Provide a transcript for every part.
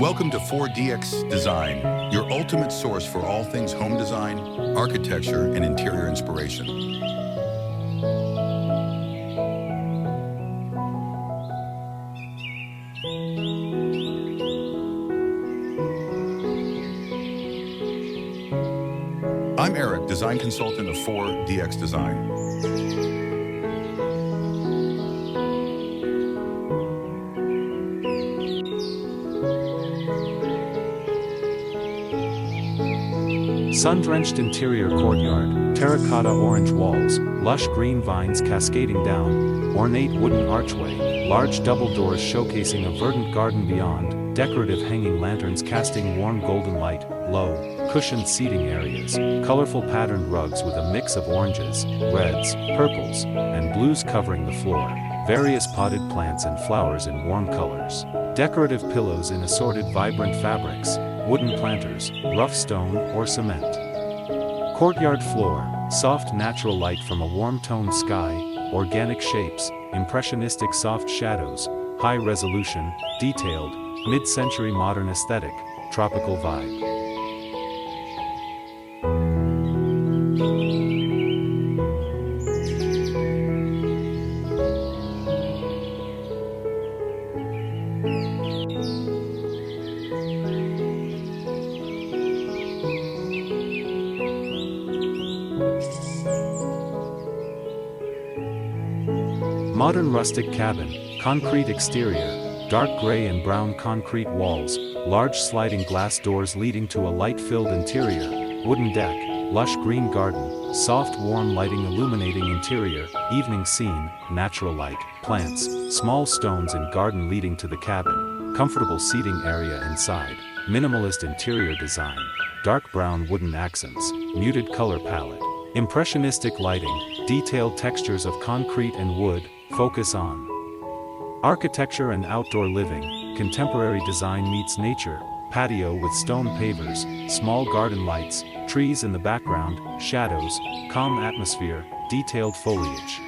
Welcome to 4DX Design, your ultimate source for all things home design, architecture, and interior inspiration. I'm Eric, design consultant of 4DX Design. Sun-drenched interior courtyard, terracotta orange walls, lush green vines cascading down, ornate wooden archway, large double doors showcasing a verdant garden beyond, decorative hanging lanterns casting warm golden light, low, cushioned seating areas, colorful patterned rugs with a mix of oranges, reds, purples, and blues covering the floor, various potted plants and flowers in warm colors, decorative pillows in assorted vibrant fabrics, wooden planters, rough stone or cement. Courtyard floor, soft natural light from a warm-toned sky, organic shapes, impressionistic soft shadows, high resolution, detailed, mid-century modern aesthetic, tropical vibe. Modern rustic cabin, concrete exterior, dark gray and brown concrete walls, large sliding glass doors leading to a light-filled interior, wooden deck, lush green garden, soft warm lighting illuminating interior, evening scene, natural light, plants, small stones and garden leading to the cabin, comfortable seating area inside, minimalist interior design, dark brown wooden accents, muted color palette, impressionistic lighting, detailed textures of concrete and wood, focus on architecture and outdoor living, contemporary design meets nature, patio with stone pavers, small garden lights, trees in the background, shadows, calm atmosphere, detailed foliage.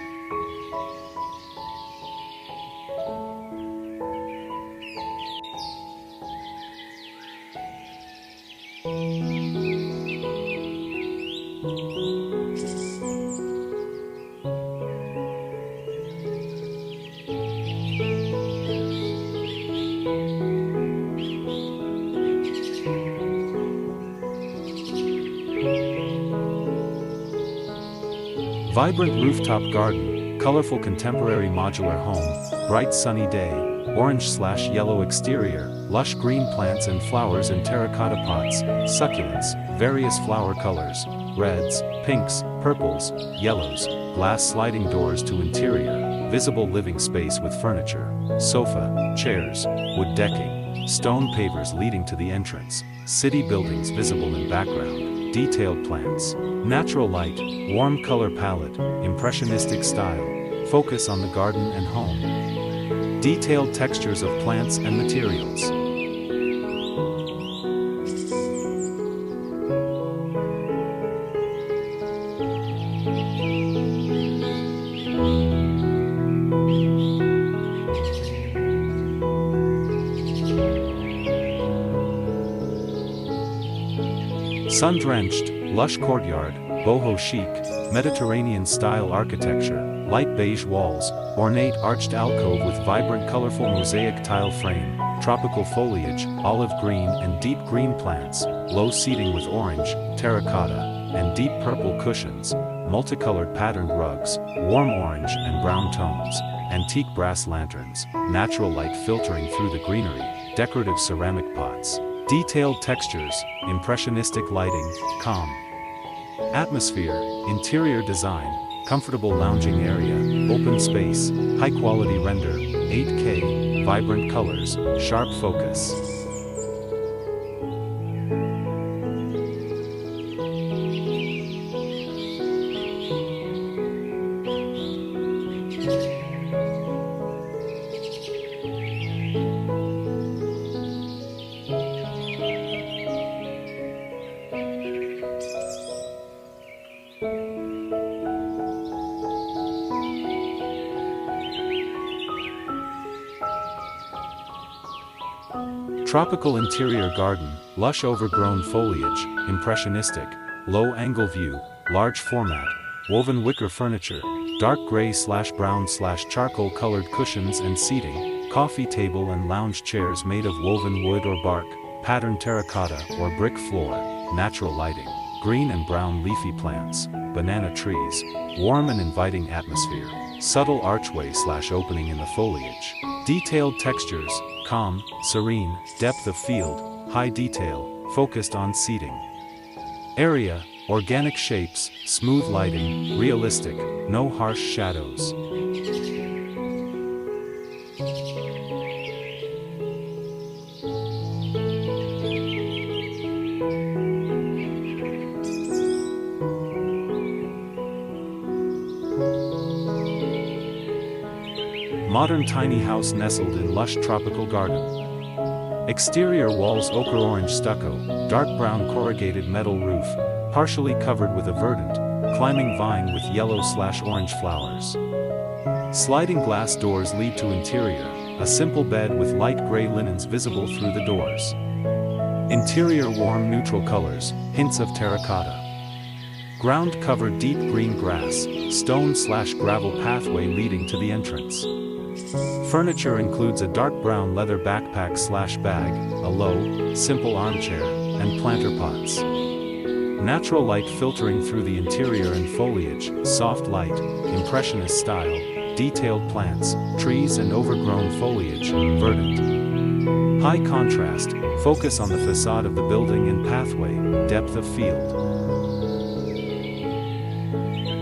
Vibrant rooftop garden, colorful contemporary modular home, bright sunny day, orange/yellow exterior, lush green plants and flowers in terracotta pots, succulents, various flower colors, reds, pinks, purples, yellows, glass sliding doors to interior, visible living space with furniture, sofa, chairs, wood decking, stone pavers leading to the entrance, city buildings visible in background, detailed plants, natural light, warm color palette, impressionistic style, focus on the garden and home. Detailed textures of plants and materials. Sun-drenched, lush courtyard, boho chic, Mediterranean-style architecture, light beige walls, ornate arched alcove with vibrant colorful mosaic tile frame, tropical foliage, olive green and deep green plants, low seating with orange, terracotta, and deep purple cushions, multicolored patterned rugs, warm orange and brown tones, antique brass lanterns, natural light filtering through the greenery, decorative ceramic pots. Detailed textures, impressionistic lighting, calm atmosphere, interior design, comfortable lounging area, open space, high-quality render, 8K, vibrant colors, sharp focus. Tropical interior garden, lush overgrown foliage, impressionistic, low-angle view, large format, woven wicker furniture, dark gray/brown/charcoal colored cushions and seating, coffee table and lounge chairs made of woven wood or bark, patterned terracotta or brick floor, natural lighting, green and brown leafy plants, banana trees, warm and inviting atmosphere, subtle archway/opening in the foliage, detailed textures, calm, serene, depth of field, high detail, focused on seating. Area, organic shapes, smooth lighting, realistic, no harsh shadows. Modern tiny house nestled in lush tropical garden. Exterior walls ochre orange stucco, dark brown corrugated metal roof, partially covered with a verdant, climbing vine with yellow/orange flowers. Sliding glass doors lead to interior, a simple bed with light gray linens visible through the doors. Interior warm neutral colors, hints of terracotta. Ground covered deep green grass, stone/gravel pathway leading to the entrance. Furniture includes a dark brown leather backpack/bag, a low, simple armchair, and planter pots. Natural light filtering through the interior and foliage, soft light, impressionist style, detailed plants, trees and overgrown foliage, verdant. High contrast, focus on the facade of the building and pathway, depth of field.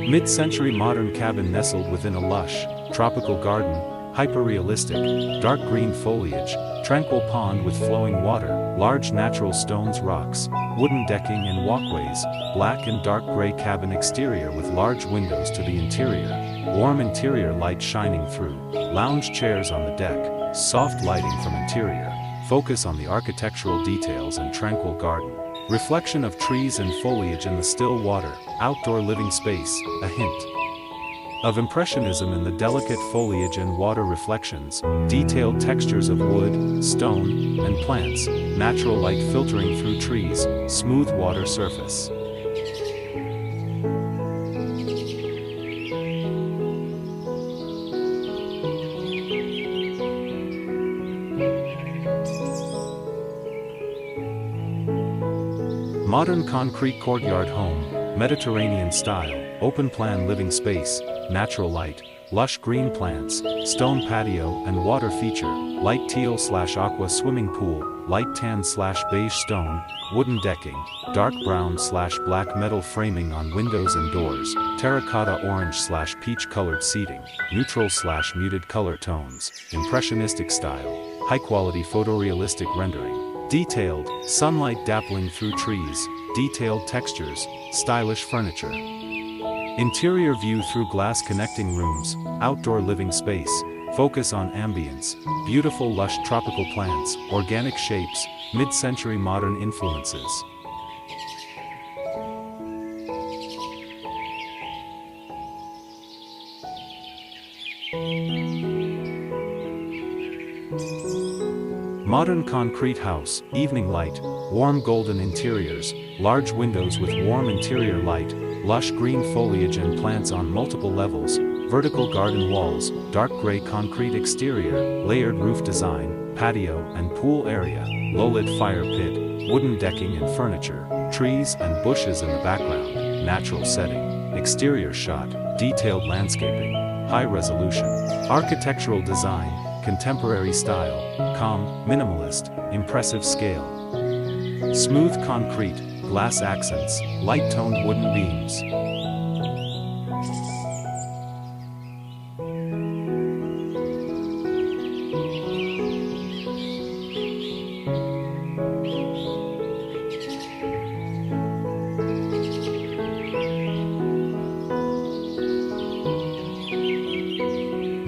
Mid-century modern cabin nestled within a lush, tropical garden, hyper-realistic, dark green foliage, tranquil pond with flowing water, large natural stones rocks, wooden decking and walkways, black and dark gray cabin exterior with large windows to the interior, warm interior light shining through, lounge chairs on the deck, soft lighting from interior, focus on the architectural details and tranquil garden, reflection of trees and foliage in the still water, outdoor living space, a hint of impressionism in the delicate foliage and water reflections, detailed textures of wood, stone, and plants, natural light filtering through trees, smooth water surface. Modern concrete courtyard home, Mediterranean style, open plan living space, natural light, lush green plants, stone patio and water feature, light teal/aqua swimming pool, light tan/beige stone, wooden decking, dark brown/black metal framing on windows and doors, terracotta orange/peach colored seating, neutral/muted color tones, impressionistic style, high quality photorealistic rendering, detailed, sunlight dappling through trees, detailed textures, stylish furniture. Interior view through glass connecting rooms, outdoor living space, focus on ambience, beautiful lush tropical plants, organic shapes, mid-century modern influences. Modern concrete house, evening light, warm golden interiors, large windows with warm interior light, lush green foliage and plants on multiple levels, vertical garden walls, dark gray concrete exterior, layered roof design, patio and pool area, low-lit fire pit, wooden decking and furniture, trees and bushes in the background, natural setting, exterior shot, detailed landscaping, high resolution, architectural design, contemporary style, calm, minimalist, impressive scale. Smooth concrete, glass accents, light-toned wooden beams.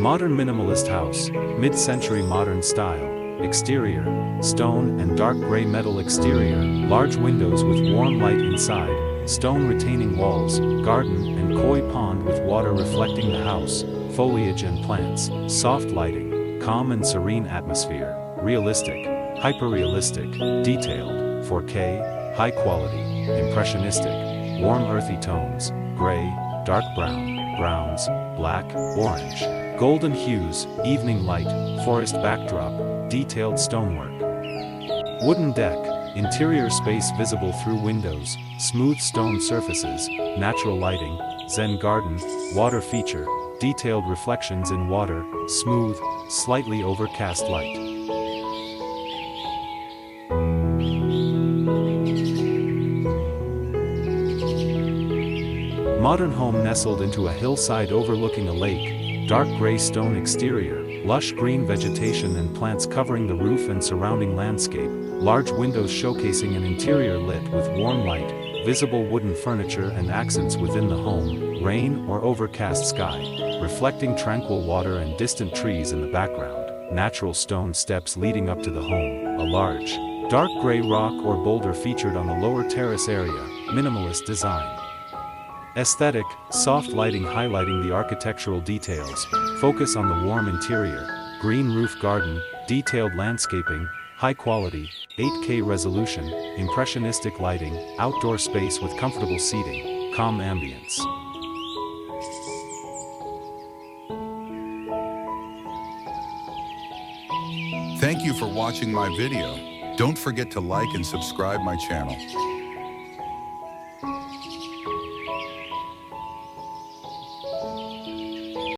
Modern minimalist house, mid-century modern style, exterior, stone and dark gray metal exterior, large windows with warm light inside, stone retaining walls, garden and koi pond with water reflecting the house, foliage and plants, soft lighting, calm and serene atmosphere, realistic, hyper-realistic, detailed, 4K, high quality, impressionistic, warm earthy tones, gray, dark brown, browns, black, orange, golden hues, evening light, forest backdrop, detailed stonework. Wooden deck, interior space visible through windows, smooth stone surfaces, natural lighting, Zen garden, water feature, detailed reflections in water, smooth, slightly overcast light. Modern home nestled into a hillside overlooking a lake, dark gray stone exterior, lush green vegetation and plants covering the roof and surrounding landscape, large windows showcasing an interior lit with warm light, visible wooden furniture and accents within the home, rain or overcast sky, reflecting tranquil water and distant trees in the background, natural stone steps leading up to the home, a large, dark gray rock or boulder featured on the lower terrace area, minimalist design. Aesthetic, soft lighting highlighting the architectural details, focus on the warm interior, green roof garden, detailed landscaping, high quality, 8K resolution, impressionistic lighting, outdoor space with comfortable seating, calm ambience. Thank you for watching my video. Don't forget to like and subscribe my channel.